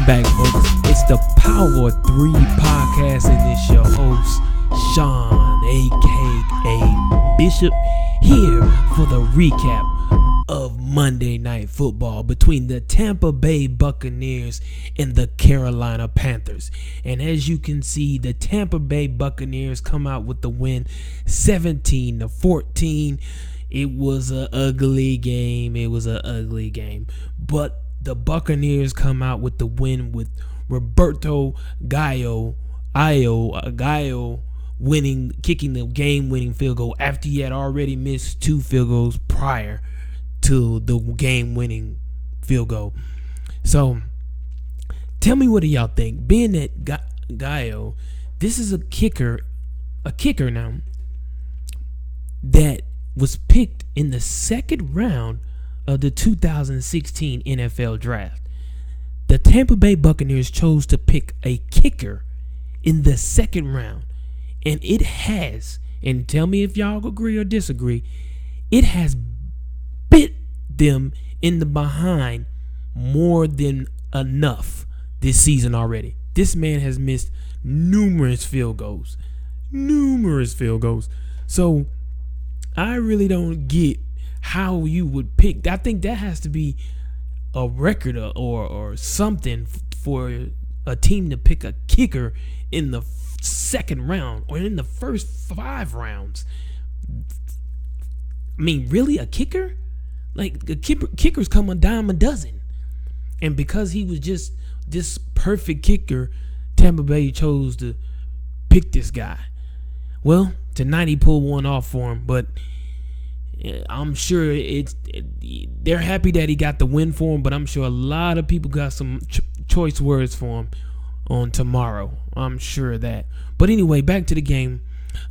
back, folks. It's the Power 3 podcast, and it's your host, Sean, aka Bishop, here for the recap of Monday Night Football between the Tampa Bay Buccaneers and the Carolina Panthers. And as you can see, the Tampa Bay Buccaneers come out with the win 17-14. It was an ugly game. But the Buccaneers come out with the win with Roberto Gallo kicking the game-winning field goal after he had already missed 2 field goals prior to the game-winning field goal. So, tell me, what do y'all think? Being that Gallo, this is a kicker now that was picked in the second round of the 2016 NFL Draft. The Tampa Bay Buccaneers chose to pick a kicker in the second round, and it has, and tell me if y'all agree or disagree, it has bit them in the behind more than enough this season already. This man has missed numerous field goals. So I really don't get how you would pick. I think that has to be a record or something for a team to pick a kicker in the second round or in the first 5 rounds. I mean, really, a kicker? Like, the kickers come a dime a dozen. And because he was just this perfect kicker, Tampa Bay chose to pick this guy. Well, tonight he pulled one off for him, but I'm sure they're happy that he got the win for him, but I'm sure a lot of people got some choice words for him on tomorrow. I'm sure of that. But anyway, back to the game.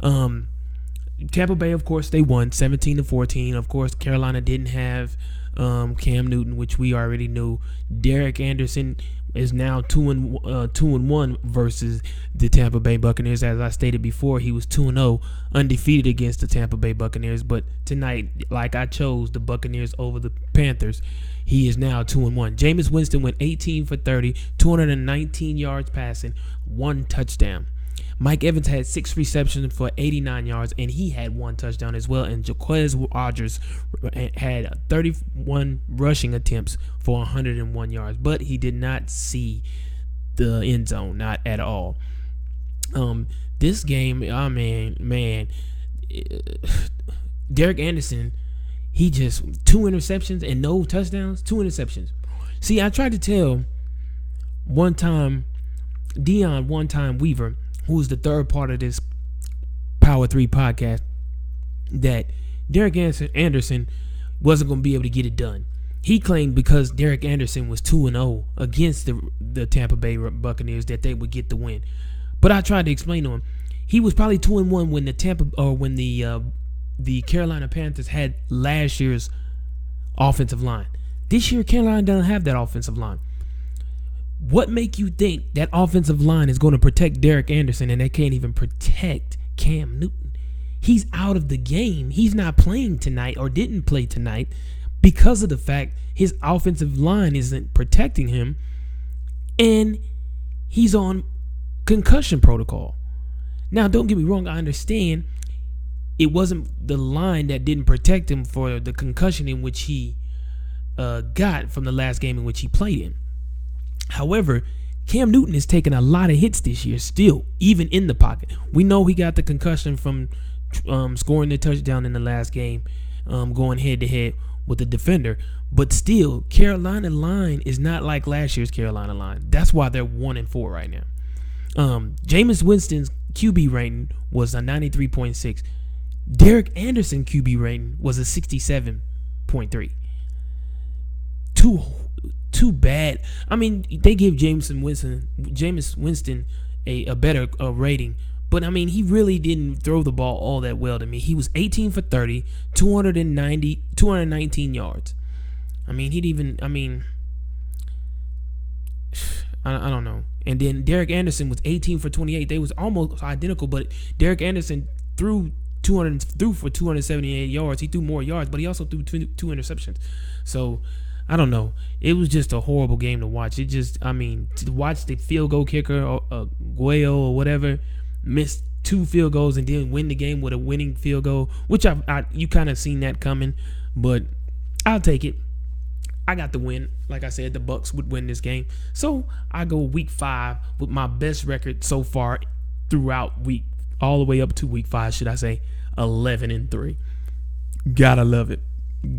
Tampa Bay, of course, they won 17-14. Of course, Carolina didn't have Cam Newton, which we already knew. Derek Anderson is now 2-1 versus the Tampa Bay Buccaneers. As I stated before, he was 2-0, undefeated against the Tampa Bay Buccaneers. But tonight, like I chose the Buccaneers over the Panthers, he is now 2-1. Jameis Winston went 18 for 30, 219 yards passing, 1 touchdown. Mike Evans had 6 receptions for 89 yards, and he had 1 touchdown as well. And Jacquizz Rodgers had 31 rushing attempts for 101 yards, but he did not see the end zone, not at all. This game, man, Derek Anderson, he just 2 interceptions and no touchdowns, 2 interceptions. See, I tried to tell Dion Weaver, who's the third part of this Power 3 podcast, that Derek Anderson wasn't going to be able to get it done. He claimed because Derek Anderson was 2-0 against the Tampa Bay Buccaneers that they would get the win. But I tried to explain to him, he was probably 2-1 when the Carolina Panthers had last year's offensive line. This year, Carolina doesn't have that offensive line. What make you think that offensive line is going to protect Derek Anderson and they can't even protect Cam Newton? He's out of the game. He's not playing tonight or didn't play tonight because of the fact his offensive line isn't protecting him and he's on concussion protocol. Now, don't get me wrong. I understand it wasn't the line that didn't protect him for the concussion in which he got from the last game in which he played in. However, Cam Newton is taking a lot of hits this year still, even in the pocket. We know he got the concussion from scoring the touchdown in the last game, going head-to-head with the defender. But still, Carolina line is not like last year's Carolina line. That's why they're 1-4 right now. Jameis Winston's QB rating was a 93.6. Derek Anderson QB rating was a 67.3. Too bad. I mean, they give Jameis Winston a better rating, but I mean, he really didn't throw the ball all that well to me. He was 18 for 30, 219 yards. I mean, I don't know. And then Derek Anderson was 18 for 28. They was almost identical, but Derek Anderson threw for 278 yards. He threw more yards, but he also threw two interceptions. So I don't know. It was just a horrible game to watch. It just, I mean, to watch the field goal kicker, Guayo or whatever, miss 2 field goals and then win the game with a winning field goal, which you kind of seen that coming, but I'll take it. I got the win. Like I said, the Bucks would win this game. So I go week 5 with my best record so far throughout all the way up to week 5, should I say, 11-3. Gotta love it.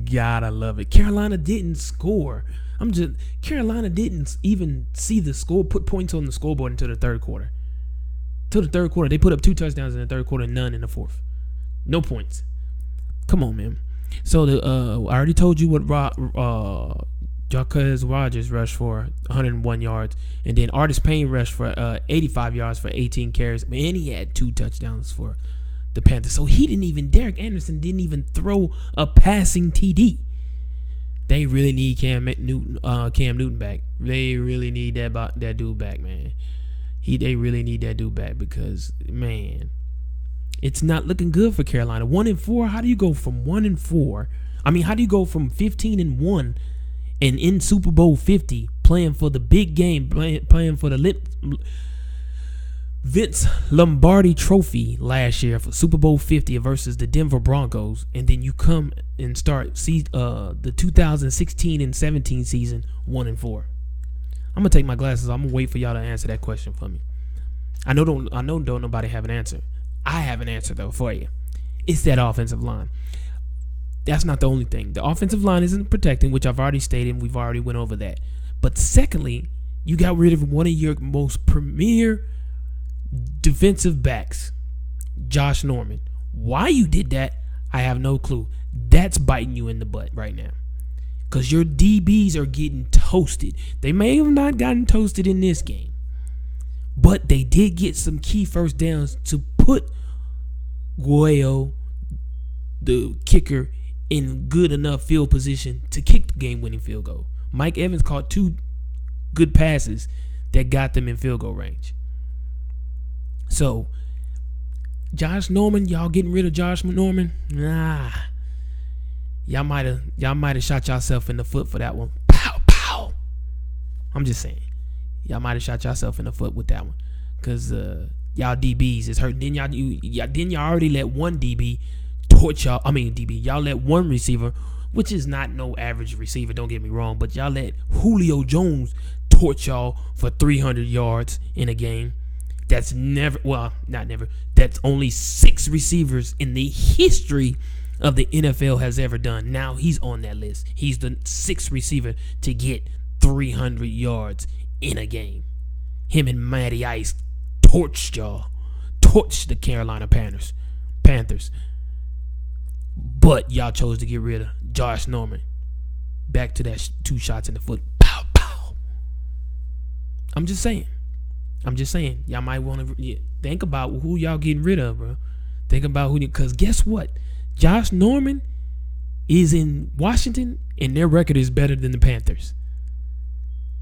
Gotta love it. Carolina didn't score. Carolina didn't even see the score, put points on the scoreboard until the third quarter. They put up 2 touchdowns in the third quarter, none in the fourth. No points. Come on, man. So I already told you what Jacquez Rogers rushed for 101 yards, and then Artis Payne rushed for 85 yards for 18 carries, and he had 2 touchdowns for the Panthers. So Derek Anderson didn't even throw a passing TD. They really need Cam Newton back. They really need that dude back, man. They really need that dude back because, man, it's not looking good for Carolina. 1-4. How do you go from 1-4? I mean, how do you go from 15-1 and in Super Bowl 50 playing for the big game, playing for the Vince Lombardi Trophy last year for Super Bowl 50 versus the Denver Broncos, and then you come and start the 2016 and 17 season 1-4? I'm gonna take my glasses. I'm gonna wait for y'all to answer that question for me. I know don't nobody have an answer. I have an answer though for you. It's that offensive line. That's not the only thing. The offensive line isn't protecting, which I've already stated. We've already went over that. But secondly, you got rid of one of your most premier defensive backs, Josh Norman. Why you did that, I have no clue. That's biting you in the butt right now. Because your DBs are getting toasted. They may have not gotten toasted in this game, but they did get some key first downs to put Guayo, the kicker, in good enough field position to kick the game-winning field goal. Mike Evans caught 2 good passes that got them in field goal range. So, Josh Norman, y'all getting rid of Josh Norman? Nah. Y'all might have shot yourself in the foot for that one. Pow, pow. I'm just saying. Y'all might have shot yourself in the foot with that one. Because y'all DBs is hurt. Then y'all already let one DB torch y'all. I mean, DB. Y'all let one receiver, which is not no average receiver, don't get me wrong, but y'all let Julio Jones torch y'all for 300 yards in a game. That's that's only 6 receivers in the history of the NFL has ever done. Now he's on that list. He's the 6th receiver to get 300 yards in a game. Him and Matty Ice torched the Carolina Panthers. But y'all chose to get rid of Josh Norman. Back to that 2 shots in the foot. Pow, pow. I'm just saying. Y'all might want to think about who y'all getting rid of, bro. Think about who, because guess what? Josh Norman is in Washington, and their record is better than the Panthers.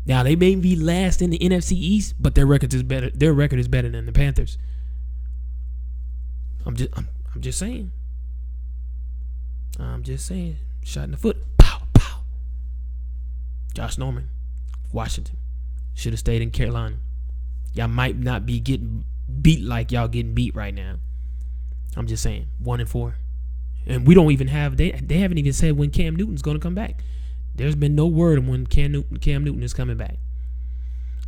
Now they may be last in the NFC East, but their record is better. Their record is better than the Panthers. I'm just saying. Shot in the foot. Pow, pow. Josh Norman, Washington, should have stayed in Carolina. Y'all might not be getting beat like y'all getting beat right now. I'm just saying. 1-4. And we don't even have, they haven't even said when Cam Newton's going to come back. There's been no word on when Cam Newton is coming back.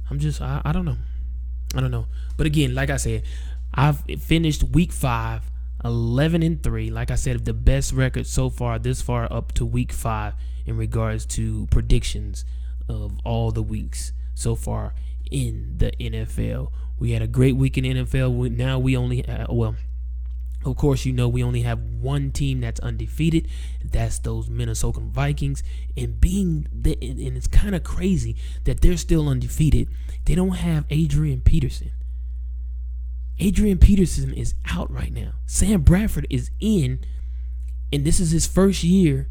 I don't know. But again, like I said, I've finished week 5, 11-3. Like I said, the best record so far, this far up to week 5 in regards to predictions of all the weeks so far in the NFL. We had a great week in the NFL. Now we only of course, we only have one team that's undefeated. That's those Minnesota Vikings. And it's kind of crazy that they're still undefeated. They don't have Adrian Peterson. Adrian Peterson is out right now. Sam Bradford is in, and this is his first year,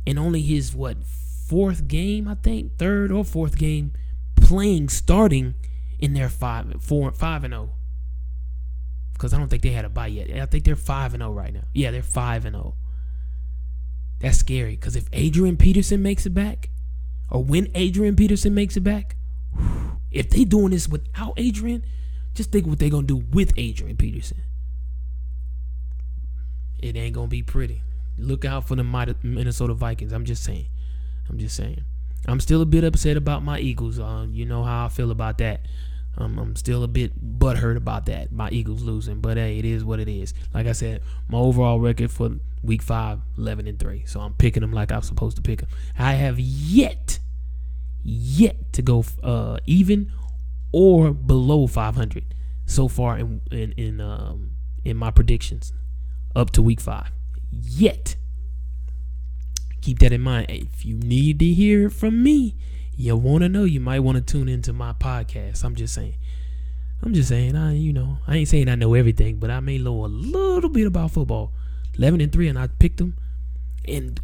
and only his 4th game, I think, 3rd or 4th game starting in their 5-0. Because I don't think they had a bye yet. I think they're 5-0 right now. Yeah, they're 5-0. That's scary. Because if Adrian Peterson makes it back, or when Adrian Peterson makes it back, if they doing this without Adrian, just think what they going to do with Adrian Peterson. It ain't going to be pretty. Look out for the Minnesota Vikings. I'm just saying. I'm still a bit upset about my Eagles. You know how I feel about that. I'm still a bit butthurt about that, my Eagles losing. But, hey, it is what it is. Like I said, my overall record for Week 5, 11-3. So I'm picking them like I'm supposed to pick them. I have yet to go even or below 500 so far in my predictions up to Week 5. Yet. Keep that in mind. If you need to hear it from me, you want to know, you might want to tune into my podcast. I'm just saying. I ain't saying I know everything, but I may know a little bit about football. 11-3, and I picked them. And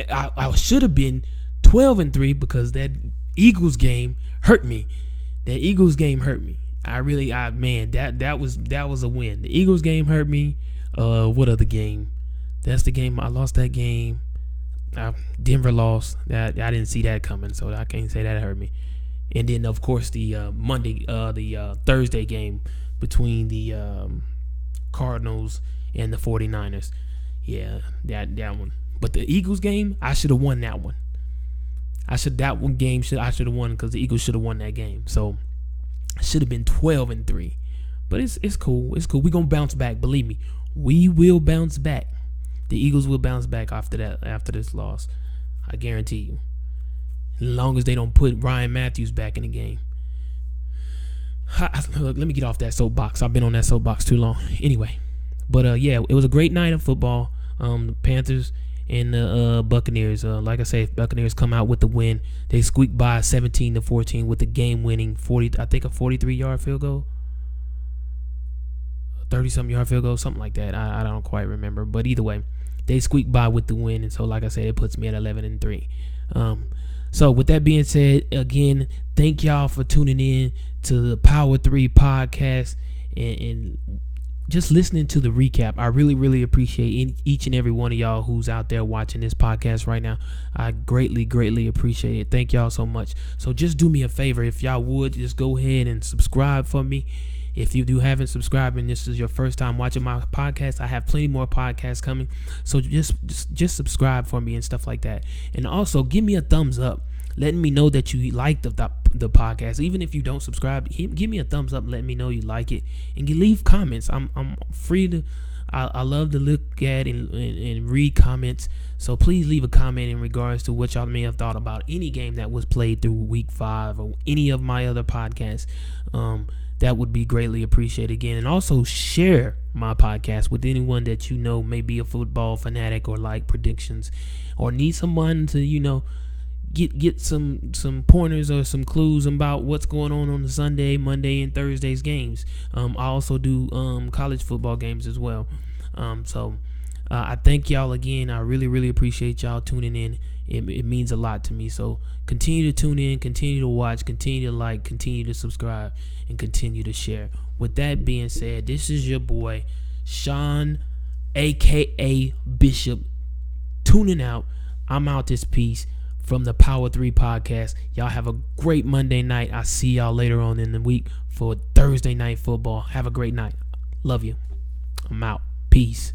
I should have been 12-3 because that Eagles game hurt me. That was a win. The Eagles game hurt me. What other game? That's the game I lost. That game. Denver lost. That I didn't see that coming, so I can't say that hurt me. And then of course the Thursday game between the Cardinals and the 49ers. Yeah, that one. But the Eagles game, I should have won that one. I should have won because the Eagles should have won that game. So I should have been 12-3. But it's cool. It's cool. We're gonna bounce back. Believe me, we will bounce back. The Eagles will bounce back after this loss. I guarantee you. As long as they don't put Ryan Matthews back in the game. Look, let me get off that soapbox. I've been on that soapbox too long. Anyway. But, yeah, it was a great night of football. The Panthers and the Buccaneers. Like I said, Buccaneers come out with the win. They squeaked by 17-14 with the game-winning 43-yard field goal. 30-something yard field goal, something like that. I don't quite remember. But either way, they squeaked by with the win. And so, like I said, it puts me at 11-3. So, with that being said, again, thank y'all for tuning in to the Power 3 podcast and just listening to the recap. I really, really appreciate each and every one of y'all who's out there watching this podcast right now. I greatly, greatly appreciate it. Thank y'all so much. So, just do me a favor. If y'all would, just go ahead and subscribe for me. If you haven't subscribed and this is your first time watching my podcast, I have plenty more podcasts coming. So just subscribe for me and stuff like that. And also give me a thumbs up, letting me know that you like the podcast. Even if you don't subscribe, give me a thumbs up, let me know you like it, and leave comments. I'm free to. I love to look at and read comments. So please leave a comment in regards to what y'all may have thought about any game that was played through Week 5 or any of my other podcasts. That would be greatly appreciated again. And also share my podcast with anyone that you know may be a football fanatic or like predictions or need someone to, get some pointers or some clues about what's going on the Sunday, Monday, and Thursday's games. I also do college football games as well. So I thank y'all again. I really, really appreciate y'all tuning in. It means a lot to me. So continue to tune in, continue to watch, continue to like, continue to subscribe, and continue to share. With that being said, this is your boy, Sean, a.k.a. Bishop, tuning out. I'm out this piece from the Power 3 podcast. Y'all have a great Monday night. I'll see y'all later on in the week for Thursday night football. Have a great night. Love you. I'm out. Peace.